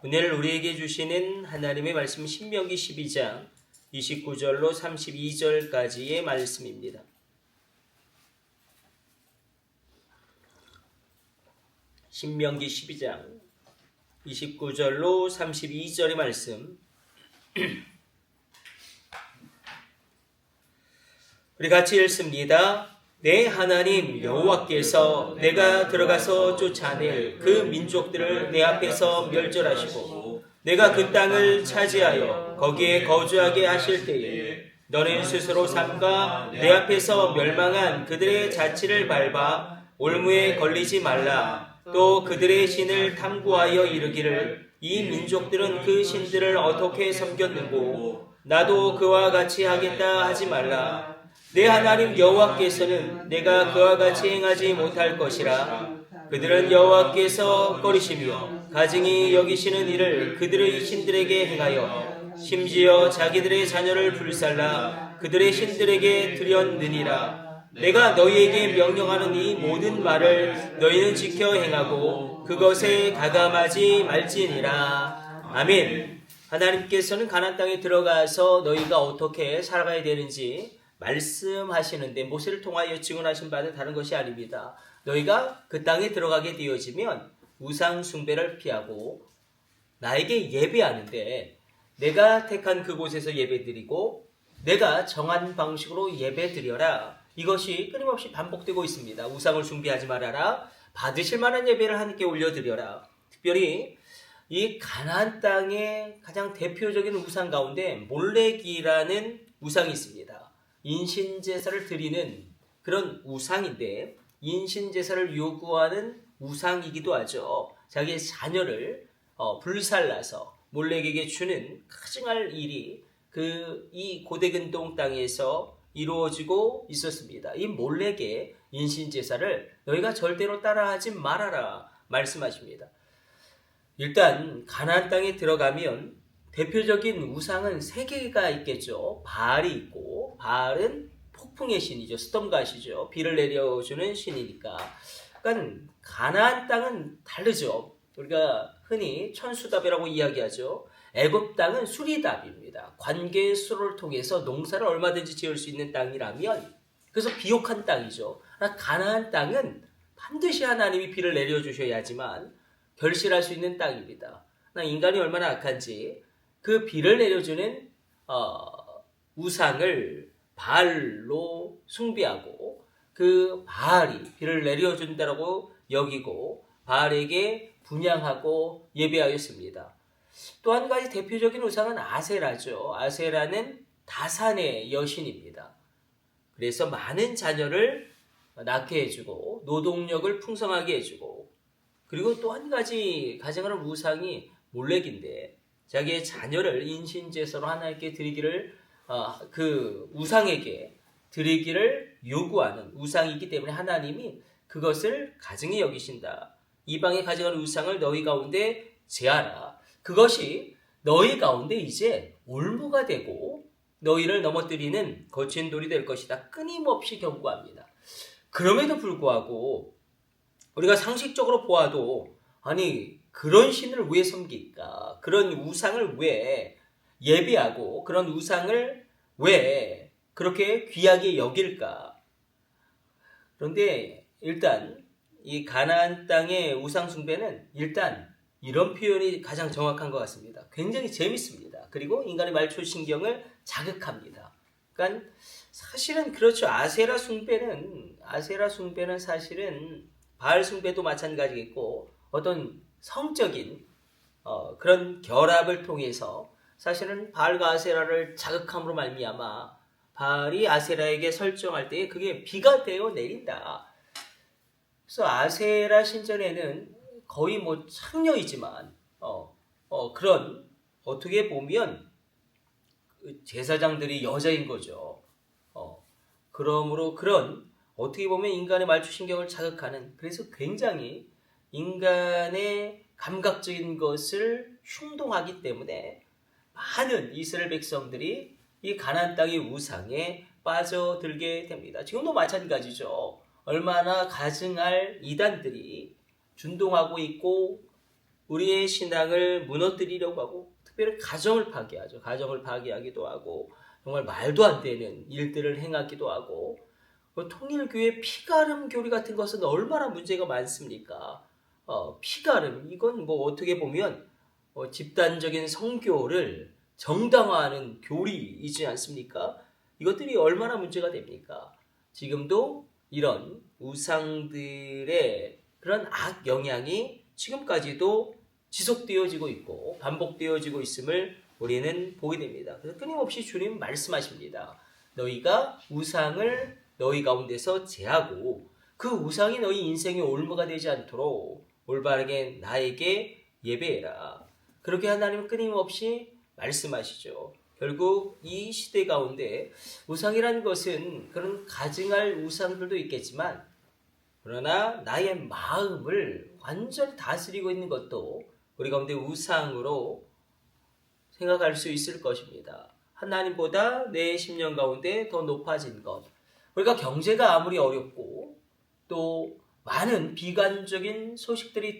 오늘 우리에게 주시는 하나님의 말씀 신명기 12장 29절로 32절까지의 말씀입니다. 신명기 12장 29절로 32절의 말씀. 우리 같이 읽습니다. 내 하나님 여호와께서 내가 들어가서 쫓아낼 그 민족들을 내 앞에서 멸절하시고 내가 그 땅을 차지하여 거기에 거주하게 하실 때에 너는 스스로 삼가 내 앞에서 멸망한 그들의 자취를 밟아 올무에 걸리지 말라. 또 그들의 신을 탐구하여 이르기를 이 민족들은 그 신들을 어떻게 섬겼는고 나도 그와 같이 하겠다 하지 말라. 내 하나님 여호와께서는 내가 그와 같이 행하지 못할 것이라. 그들은 여호와께서 꺼리시며 가증히 여기시는 일을 그들의 신들에게 행하여 심지어 자기들의 자녀를 불살라 그들의 신들에게 드렸느니라. 내가 너희에게 명령하는 이 모든 말을 너희는 지켜 행하고 그것에 가감하지 말지니라. 아멘. 하나님께서는 가나안 땅에 들어가서 너희가 어떻게 살아가야 되는지 말씀하시는데 모세를 통하여 증언하신 바는 다른 것이 아닙니다. 너희가 그 땅에 들어가게 되어지면 우상 숭배를 피하고 나에게 예배하는데 내가 택한 그곳에서 예배드리고 내가 정한 방식으로 예배드려라. 이것이 끊임없이 반복되고 있습니다. 우상을 숭배하지 말아라. 받으실 만한 예배를 하나님께 올려드려라. 특별히 이 가나안 땅의 가장 대표적인 우상 가운데 몰렉이라는 우상이 있습니다. 인신제사를 드리는 그런 우상인데 인신제사를 요구하는 우상이기도 하죠. 자기의 자녀를 불살라서 몰렉에게 주는 가증할 일이 이 고대근동 땅에서 이루어지고 있었습니다. 이 몰렉의 인신제사를 너희가 절대로 따라하지 말아라 말씀하십니다. 일단 가나안 땅에 들어가면 대표적인 우상은 세 개가 있겠죠. 바알이 있고 바알은 폭풍의 신이죠. 스톰갓이죠. 비를 내려주는 신이니까. 그러니까 가나안 땅은 다르죠. 우리가 흔히 천수답이라고 이야기하죠. 애굽 땅은 수리답입니다. 관계의 수를 통해서 농사를 얼마든지 지을 수 있는 땅이라면 그래서 비옥한 땅이죠. 가나안 땅은 반드시 하나님이 비를 내려주셔야지만 결실할 수 있는 땅입니다. 인간이 얼마나 악한지 그 비를 내려주는 우상을 바알로 숭배하고 그 바알이 비를 내려준다고 여기고 바알에게 분향하고 예배하였습니다. 또 한 가지 대표적인 우상은 아세라죠. 아세라는 다산의 여신입니다. 그래서 많은 자녀를 낳게 해주고 노동력을 풍성하게 해주고 그리고 또 한 가지 가정하는 우상이 몰렉인데 자기의 자녀를 인신제사로 하나님께 드리기를 그 우상에게 드리기를 요구하는 우상이기 때문에 하나님이 그것을 가증히 여기신다. 이방에 가져간 우상을 너희 가운데 제하라. 그것이 너희 가운데 이제 올무가 되고 너희를 넘어뜨리는 거친 돌이 될 것이다. 끊임없이 경고합니다. 그럼에도 불구하고 우리가 상식적으로 보아도 아니 그런 신을 왜 섬길까? 그런 우상을 왜 예배하고 그런 우상을 왜 그렇게 귀하게 여길까? 그런데 일단 이 가나안 땅의 우상 숭배는 일단 이런 표현이 가장 정확한 것 같습니다. 굉장히 재밌습니다. 그리고 인간의 말초신경을 자극합니다. 그러니까 사실은 그렇죠. 아세라 숭배는 사실은 바알 숭배도 마찬가지겠고 어떤 성적인 그런 결합을 통해서 사실은 바알과 아세라를 자극함으로 말미암아 바알이 아세라에게 설정할 때 그게 비가 되어 내린다. 그래서 아세라 신전에는 거의 창녀이지만 그런 어떻게 보면 제사장들이 여자인 거죠. 그러므로 그런 어떻게 보면 인간의 말초신경을 자극하는 그래서 굉장히 인간의 감각적인 것을 흉동하기 때문에 많은 이스라엘 백성들이 이 가나안 땅의 우상에 빠져들게 됩니다. 지금도 마찬가지죠. 얼마나 가증할 이단들이 준동하고 있고 우리의 신앙을 무너뜨리려고 하고 특별히 가정을 파괴하죠. 가정을 파괴하기도 하고 정말 말도 안 되는 일들을 행하기도 하고 통일교회 피가름 교리 같은 것은 얼마나 문제가 많습니까? 피가름 이건 뭐 어떻게 보면 집단적인 성교를 정당화하는 교리이지 않습니까? 이것들이 얼마나 문제가 됩니까? 지금도 이런 우상들의 그런 악 영향이 지금까지도 지속되어지고 있고 반복되어지고 있음을 우리는 보게 됩니다. 그래서 끊임없이 주님 말씀하십니다. 너희가 우상을 너희 가운데서 제하고 그 우상이 너희 인생의 올무가 되지 않도록 올바르게 나에게 예배해라. 그렇게 하나님은 끊임없이 말씀하시죠. 결국 이 시대 가운데 우상이라는 것은 그런 가증할 우상들도 있겠지만 그러나 나의 마음을 완전히 다스리고 있는 것도 우리 가운데 우상으로 생각할 수 있을 것입니다. 하나님보다 내 심령 가운데 더 높아진 것. 우리가 경제가 아무리 어렵고 또 많은 비관적인 소식들이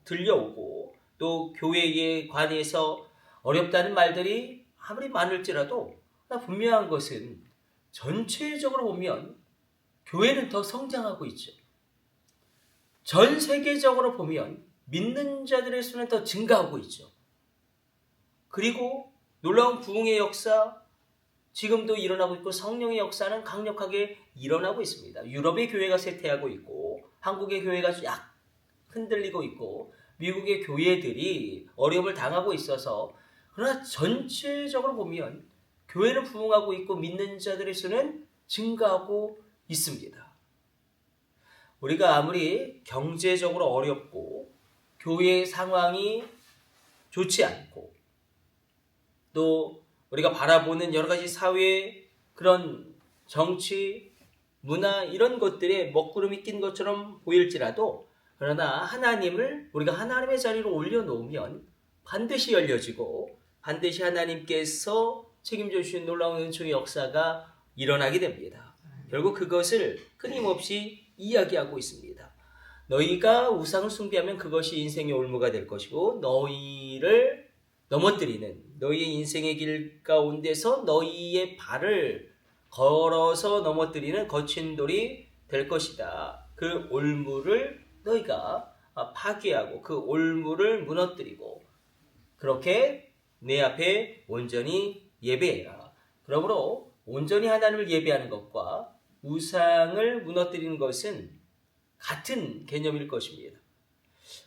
들려오고 또 교회에 관해서 어렵다는 말들이 아무리 많을지라도 분명한 것은 전체적으로 보면 교회는 더 성장하고 있죠. 전 세계적으로 보면 믿는 자들의 수는 더 증가하고 있죠. 그리고 놀라운 부흥의 역사 지금도 일어나고 있고 성령의 역사는 강력하게 일어나고 있습니다. 유럽의 교회가 쇠퇴하고 있고 한국의 교회가 약 흔들리고 있고 미국의 교회들이 어려움을 당하고 있어서 그러나 전체적으로 보면 교회는 부흥하고 있고 믿는 자들의 수는 증가하고 있습니다. 우리가 아무리 경제적으로 어렵고 교회의 상황이 좋지 않고 또 우리가 바라보는 여러 가지 사회 그런 정치, 문화 이런 것들에 먹구름이 낀 것처럼 보일지라도 그러나 하나님을 우리가 하나님의 자리로 올려놓으면 반드시 열려지고 반드시 하나님께서 책임져 주신 놀라운 은총의 역사가 일어나게 됩니다. 결국 그것을 끊임없이 이야기하고 있습니다. 너희가 우상을 숭배하면 그것이 인생의 올무가 될 것이고 너희를 넘어뜨리는 너희의 인생의 길 가운데서 너희의 발을 걸어서 넘어뜨리는 거친 돌이 될 것이다. 그 올무를 너희가 파괴하고 그 올무를 무너뜨리고 그렇게 내 앞에 온전히 예배해라. 그러므로 온전히 하나님을 예배하는 것과 우상을 무너뜨리는 것은 같은 개념일 것입니다.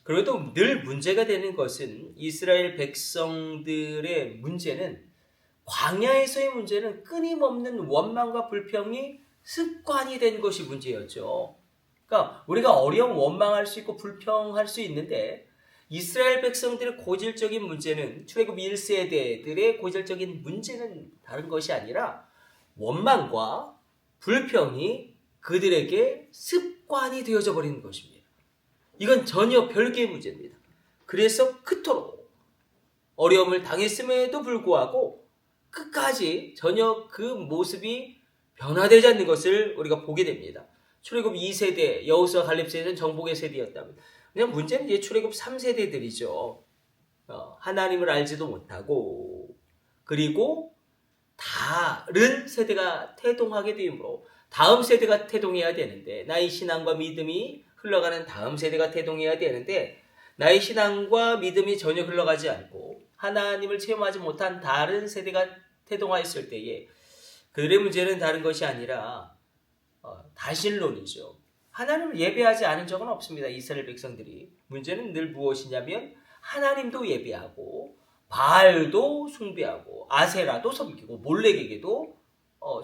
그래도 늘 문제가 되는 것은 이스라엘 백성들의 문제는 광야에서의 문제는 끊임없는 원망과 불평이 습관이 된 것이 문제였죠. 그러니까 우리가 어려움 원망할 수 있고 불평할 수 있는데 이스라엘 백성들의 고질적인 문제는 출애굽 1세대들의 고질적인 문제는 다른 것이 아니라 원망과 불평이 그들에게 습관이 되어져 버리는 것입니다. 이건 전혀 별개의 문제입니다. 그래서 그토록 어려움을 당했음에도 불구하고 끝까지 전혀 그 모습이 변화되지 않는 것을 우리가 보게 됩니다. 출애굽 2세대 여호수아 갈렙 세대는 정복의 세대였다면 그냥 문제는 이제 출애굽 3세대들이죠. 하나님을 알지도 못하고 그리고 다른 세대가 태동하게 되므로 다음 세대가 태동해야 되는데 나의 신앙과 믿음이 흘러가는 다음 세대가 태동해야 되는데 나의 신앙과 믿음이 전혀 흘러가지 않고 하나님을 체험하지 못한 다른 세대가 태동하였을 때에 그들의 문제는 다른 것이 아니라 다신론이죠. 하나님을 예배하지 않은 적은 없습니다. 이스라엘 백성들이. 문제는 늘 무엇이냐면 하나님도 예배하고 바알도 숭배하고 아세라도 섬기고 몰렉에게도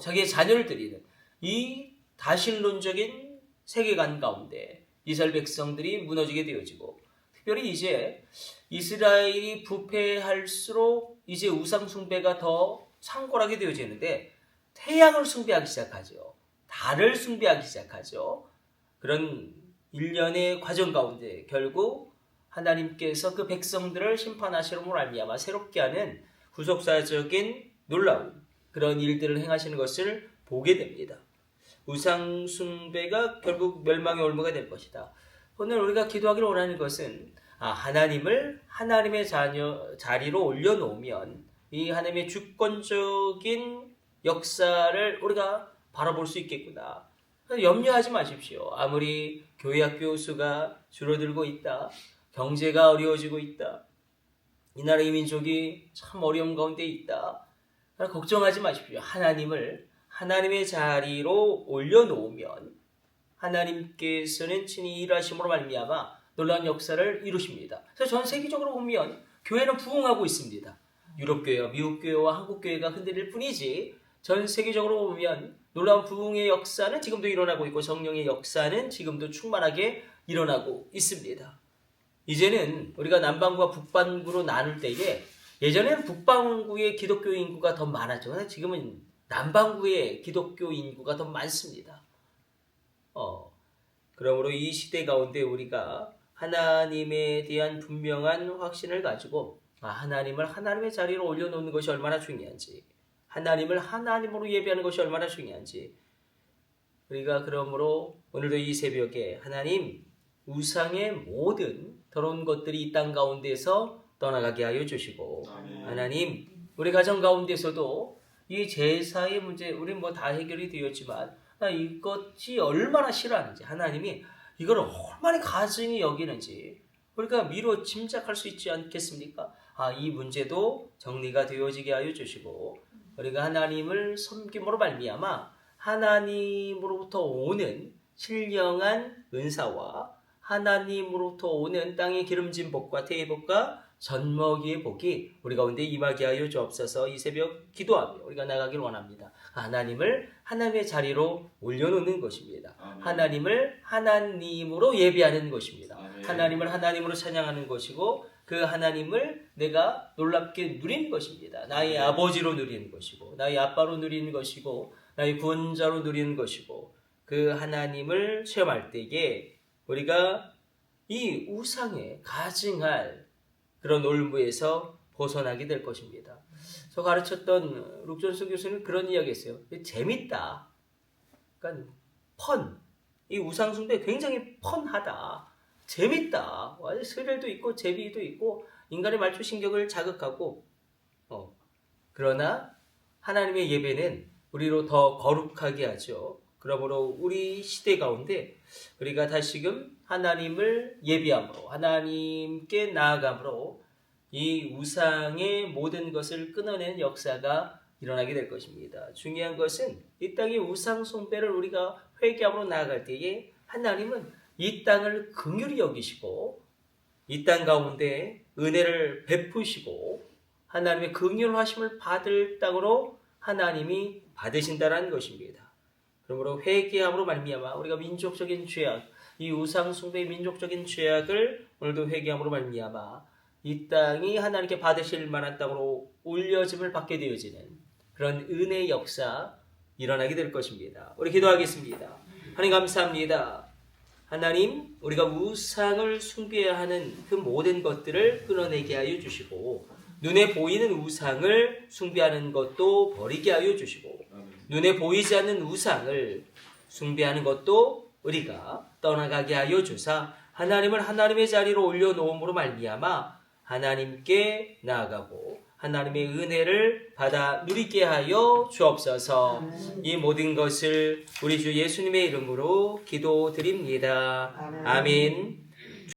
자기의 자녀를 드리는 이 다신론적인 세계관 가운데 이스라엘 백성들이 무너지게 되어지고 특별히 이제 이스라엘이 부패할수록 이제 우상 숭배가 더 창궐하게 되어지는데 태양을 숭배하기 시작하죠. 달을 숭배하기 시작하죠. 그런 일련의 과정 가운데 결국 하나님께서 그 백성들을 심판하시므로 말미암아 새롭게 하는 구속사적인 놀라운 그런 일들을 행하시는 것을 보게 됩니다. 우상 숭배가 결국 멸망의 올무가 될 것이다. 오늘 우리가 기도하기를 원하는 것은 하나님을 하나님의 자리로 올려놓으면 이 하나님의 주권적인 역사를 우리가 바라볼 수 있겠구나. 염려하지 마십시오. 아무리 교회 학교 수가 줄어들고 있다. 경제가 어려워지고 있다. 이 나라의 민족이 참 어려운 가운데 있다. 걱정하지 마십시오. 하나님을 하나님의 자리로 올려놓으면 하나님께서는 친히 일하심으로 말미암아 놀라운 역사를 이루십니다. 그래서 전 세계적으로 보면 교회는 부흥하고 있습니다. 유럽교회와 미국교회와 한국교회가 흔들릴 뿐이지 전 세계적으로 보면 놀라운 부흥의 역사는 지금도 일어나고 있고 성령의 역사는 지금도 충만하게 일어나고 있습니다. 이제는 우리가 남반구와 북반구로 나눌 때에 예전에는 북반구의 기독교 인구가 더 많았죠. 지금은 남반구의 기독교 인구가 더 많습니다. 그러므로 이 시대 가운데 우리가 하나님에 대한 분명한 확신을 가지고 하나님을 하나님의 자리로 올려놓는 것이 얼마나 중요한지, 하나님을 하나님으로 예배하는 것이 얼마나 중요한지, 우리가 그러므로 오늘도 이 새벽에 하나님 우상의 모든 더러운 것들이 이 땅 가운데서 떠나가게 하여 주시고, 하나님 우리 가정 가운데서도 이 제사의 문제 우리 다 해결이 되었지만 이것이 얼마나 싫어하는지, 하나님이 이걸 얼마나 가증히 여기는지 우리가 미루어 짐작할 수 있지 않겠습니까? 이 문제도 정리가 되어지게 하여 주시고, 우리가 하나님을 섬김으로 말미암아 하나님으로부터 오는 신령한 은사와 하나님으로부터 오는 땅의 기름진 복과 태의 복과 젖먹이의 복이 우리 가운데 임하게 하여 주옵소서. 이 새벽 기도하며 우리가 나가길 원합니다. 하나님을 하나님의 자리로 올려놓는 것입니다. 아멘. 하나님을 하나님으로 예배하는 것입니다. 아멘. 하나님을 하나님으로 찬양하는 것이고 그 하나님을 내가 놀랍게 누리는 것입니다. 나의 아버지로 누리는 것이고 나의 아빠로 누리는 것이고 나의 구원자로 누리는 것이고, 그 하나님을 체험할 때에 우리가 이 우상에 가증할 그런 올무에서 벗어나게 될 것입니다. 저 가르쳤던 룩존슨 교수는 그런 이야기했어요. 재밌다. 그러니까 이 우상 숭배 굉장히 펀하다. 재밌다. 스릴도 있고 재미도 있고 인간의 말초 신경을 자극하고, 그러나 하나님의 예배는 우리로 더 거룩하게 하죠. 그러므로 우리 시대 가운데 우리가 다시금 하나님을 예비함으로 하나님께 나아감으로 이 우상의 모든 것을 끊어내는 역사가 일어나게 될 것입니다. 중요한 것은 이 땅의 우상 숭배를 우리가 회개함으로 나아갈 때에 하나님은 이 땅을 긍휼히 여기시고 이 땅 가운데 은혜를 베푸시고 하나님의 긍휼하심을 받을 땅으로 하나님이 받으신다는 것입니다. 그러므로 회개함으로 말미암아 우리가 민족적인 죄악, 이 우상 숭배의 민족적인 죄악을 오늘도 회개함으로 말미암아 이 땅이 하나님께 받으실 만한 땅으로 올려짐을 받게 되어지는 그런 은혜의 역사 일어나게 될 것입니다. 우리 기도하겠습니다. 하나님 감사합니다. 하나님, 우리가 우상을 숭배해야 하는 그 모든 것들을 끊어내게 하여 주시고 눈에 보이는 우상을 숭배하는 것도 버리게 하여 주시고 눈에 보이지 않는 우상을 숭배하는 것도 우리가 떠나가게 하여 주사 하나님을 하나님의 자리로 올려놓음으로 말미암아 하나님께 나아가고 하나님의 은혜를 받아 누리게 하여 주옵소서. 이 모든 것을 우리 주 예수님의 이름으로 기도드립니다. 아멘.